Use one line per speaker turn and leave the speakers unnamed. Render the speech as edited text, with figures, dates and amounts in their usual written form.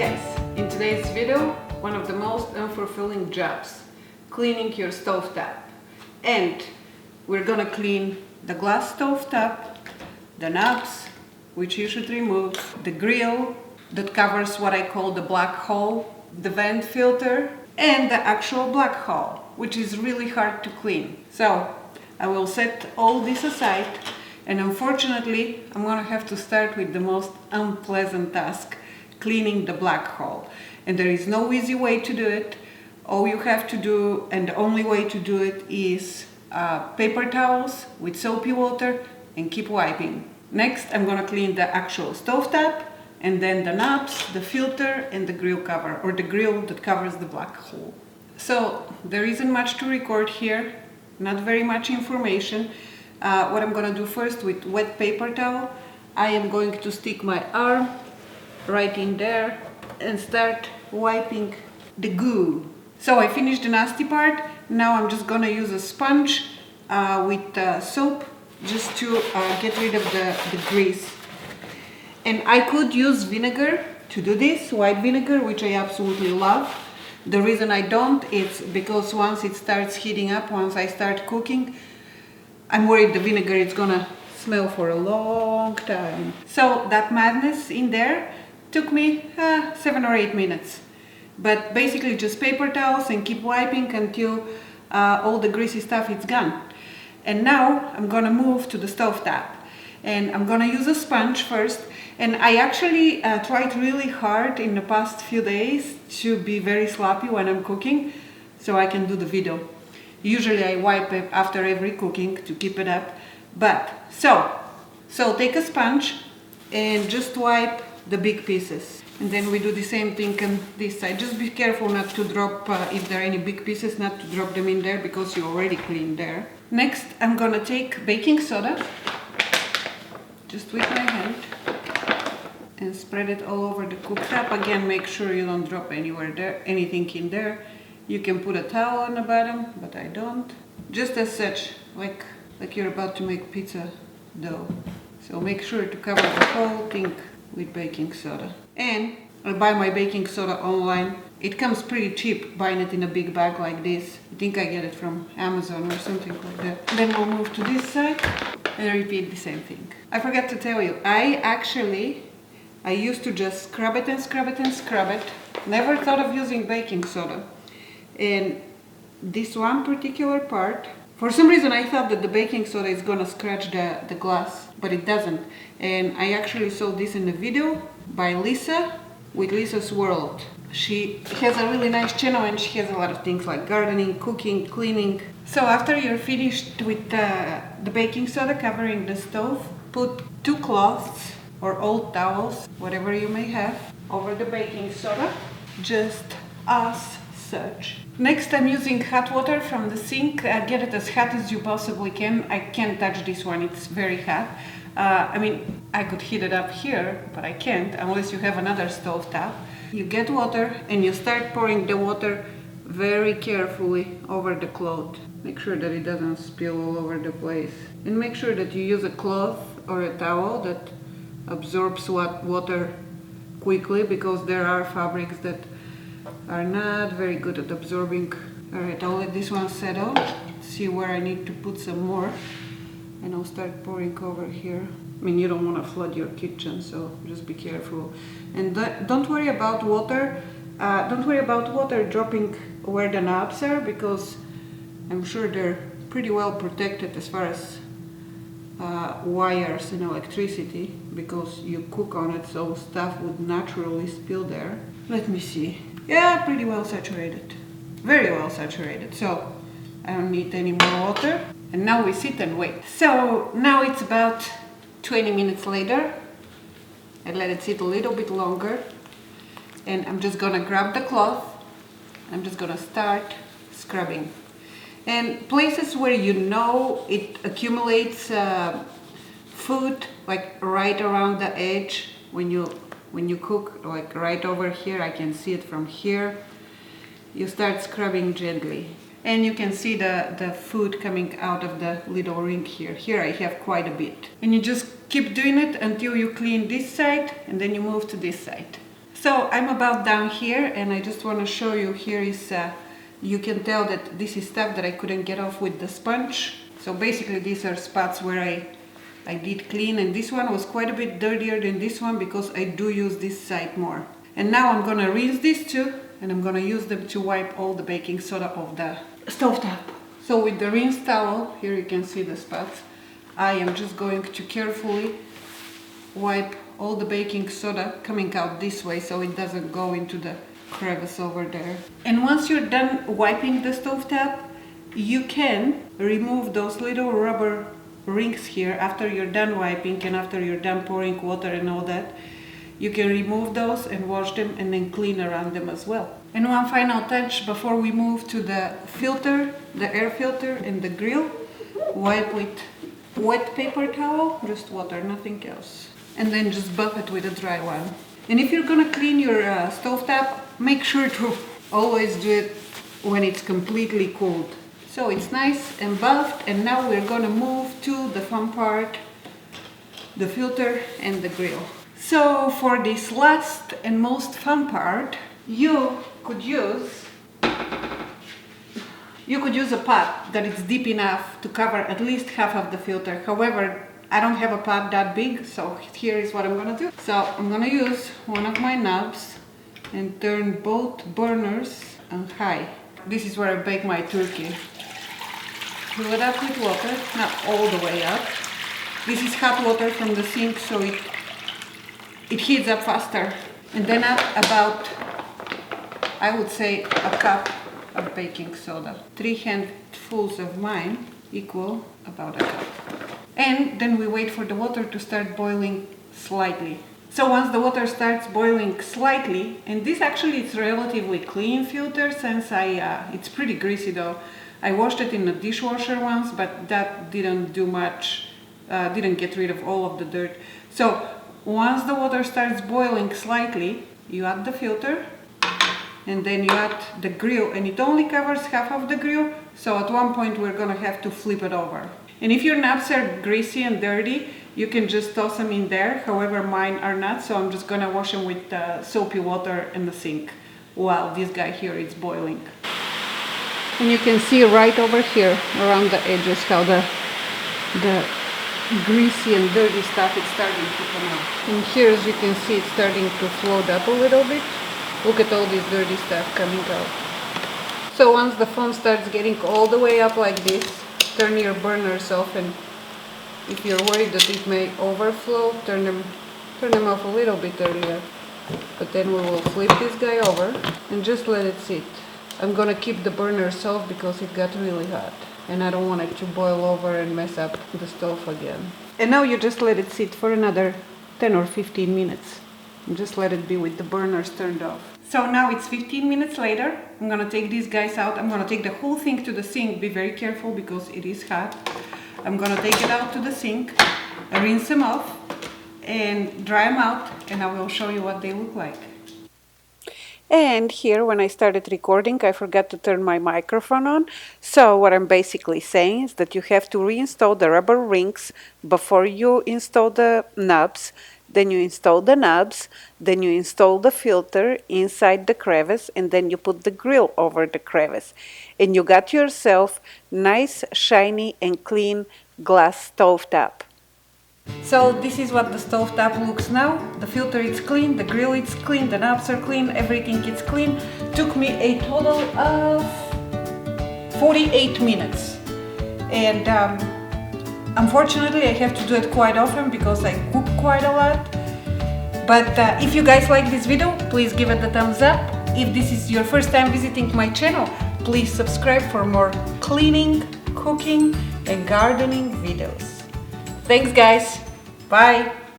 guys, in today's video, one of the most unfulfilling jobs, cleaning your stovetop. And we're gonna clean the glass stovetop, the knobs, which you should remove, the grill that covers what I call the black hole, the vent filter, and the actual black hole, which is really hard to clean. So I will set all this aside, and unfortunately I'm gonna have to start with the most unpleasant task, cleaning the black hole. And there is no easy way to do it. All you have to do, and the only way to do it, is paper towels with soapy water and keep wiping. Next, I'm gonna clean the actual stovetop, and then the knobs, the filter, and the grill cover, or the grill that covers the black hole. So there isn't much to record here, not very much information. What I'm gonna do first with wet paper towel, I am going to stick my arm right in there and start wiping the goo. So I finished the nasty part. Now I'm just gonna use a sponge with soap just to get rid of the grease. And I could use vinegar to do this, white vinegar, which I absolutely love. The reason I don't is because once it starts heating up, once I start cooking, I'm worried the vinegar is gonna smell for a long time. So that madness in there took me 7 or 8 minutes. But basically just paper towels and keep wiping until all the greasy stuff is gone. And now I'm gonna move to the stovetop. And I'm gonna use a sponge first. And I actually tried really hard in the past few days to be very sloppy when I'm cooking, so I can do the video. Usually I wipe it after every cooking to keep it up. But, so take a sponge and just wipe the big pieces. And then we do the same thing on this side. Just be careful not to drop, if there are any big pieces, not to drop them in there because you already cleaned there. Next, I'm gonna take baking soda, just with my hand, and spread it all over the cooktop. Again, make sure you don't drop anything in there. You can put a towel on the bottom, but I don't. Just as such, like you're about to make pizza dough. So make sure to cover the whole thing with baking soda. And I buy my baking soda online. It comes pretty cheap buying it in a big bag like this. I think I get it from Amazon or something like that. Then we'll move to this side and repeat the same thing. I forgot to tell you, I used to just scrub it and scrub it and scrub it. Never thought of using baking soda. And this one particular part, for some reason I thought that the baking soda is gonna scratch the glass, but it doesn't. And I actually saw this in a video by Lisa, with Lisa's World. She has a really nice channel and she has a lot of things like gardening, cooking, cleaning. So after you're finished with the baking soda covering the stove, put 2 cloths or old towels, whatever you may have, over the baking soda, just as such. Next, I'm using hot water from the sink. Get it as hot as you possibly can. I can't touch this one, it's very hot. I mean, I could heat it up here, but I can't unless you have another stove top. You get water and you start pouring the water very carefully over the cloth. Make sure that it doesn't spill all over the place. And make sure that you use a cloth or a towel that absorbs water quickly, because there are fabrics that are not very good at absorbing. Alright, I'll let this one settle, see where I need to put some more, and I'll start pouring over here. I mean, you don't want to flood your kitchen, so just be careful. And don't worry about water. Don't worry about water dropping where the knobs are, because I'm sure they're pretty well protected as far as wires and electricity, because you cook on it, so stuff would naturally spill there. Let me see. Yeah, pretty well saturated. Very well saturated. So I don't need any more water. And now we sit and wait. So now it's about 20 minutes later. I let it sit a little bit longer. And I'm just gonna grab the cloth. I'm just gonna start scrubbing. And places where you know it accumulates food, like right around the edge when you cook, like right over here, I can see it from here, you start scrubbing gently. And you can see the food coming out of the little ring here. Here I have quite a bit. And you just keep doing it until you clean this side, and then you move to this side. So I'm about done here, and I just want to show you. Here is, you can tell that this is stuff that I couldn't get off with the sponge. So basically these are spots where I did clean, and this one was quite a bit dirtier than this one because I do use this side more. And now I'm gonna rinse these two, and I'm gonna use them to wipe all the baking soda off the stovetop. So with the rinse towel, here you can see the spots, I am just going to carefully wipe all the baking soda coming out this way so it doesn't go into the crevice over there. And once you're done wiping the stovetop, you can remove those little rubber rings here after you're done wiping and after you're done pouring water and all that. You can remove those and wash them and then clean around them as well. And one final touch before we move to the filter, the air filter and the grill, wipe with wet paper towel, just water, nothing else. And then just buff it with a dry one. And if you're gonna clean your stovetop, make sure to always do it when it's completely cooled. So it's nice and buffed, and now we're gonna move to the fun part, the filter and the grill. So for this last and most fun part, you could use a pot that is deep enough to cover at least half of the filter. However, I don't have a pot that big, so here is what I'm gonna do. So I'm gonna use one of my knobs and turn both burners on high. This is where I bake my turkey. Fill it up with water, not all the way up. This is hot water from the sink, so it heats up faster. And then add about, I would say, a cup of baking soda. 3 handfuls of mine equal about a cup. And then we wait for the water to start boiling slightly. So once the water starts boiling slightly, and this actually is relatively clean filter since it's pretty greasy though. I washed it in the dishwasher once, but that didn't do much, didn't get rid of all of the dirt. So once the water starts boiling slightly, you add the filter, and then you add the grill, and it only covers half of the grill, so at one point we're gonna have to flip it over. And if your knobs are greasy and dirty, you can just toss them in there. However, mine are not, so I'm just gonna wash them with soapy water in the sink while this guy here is boiling. And you can see right over here around the edges how the greasy and dirty stuff is starting to come out. And here, as you can see, it's starting to float up a little bit. Look at all this dirty stuff coming out. So once the foam starts getting all the way up like this, turn your burners off, and if you're worried that it may overflow, turn them off a little bit earlier. But then we will flip this guy over and just let it sit. I'm gonna keep the burners off because it got really hot and I don't want it to boil over and mess up the stove again. And now you just let it sit for another 10 or 15 minutes. And just let it be with the burners turned off. So now it's 15 minutes later. I'm gonna take these guys out. I'm gonna take the whole thing to the sink. Be very careful because it is hot. I'm gonna take it out to the sink, rinse them off, and dry them out, and I will show you what they look like. And here, when I started recording, I forgot to turn my microphone on. So what I'm basically saying is that you have to reinstall the rubber rings before you install the knobs. Then you install the knobs, then you install the filter inside the crevice, and then you put the grill over the crevice. And you got yourself nice, shiny, and clean glass stovetop. So this is what the stovetop looks now. The filter is clean, the grill is clean, the knobs are clean, everything is clean. Took me a total of 48 minutes. And unfortunately, I have to do it quite often because I cook quite a lot. But if you guys like this video, please give it a thumbs up. If this is your first time visiting my channel, please subscribe for more cleaning, cooking, and gardening videos. Thanks guys, bye!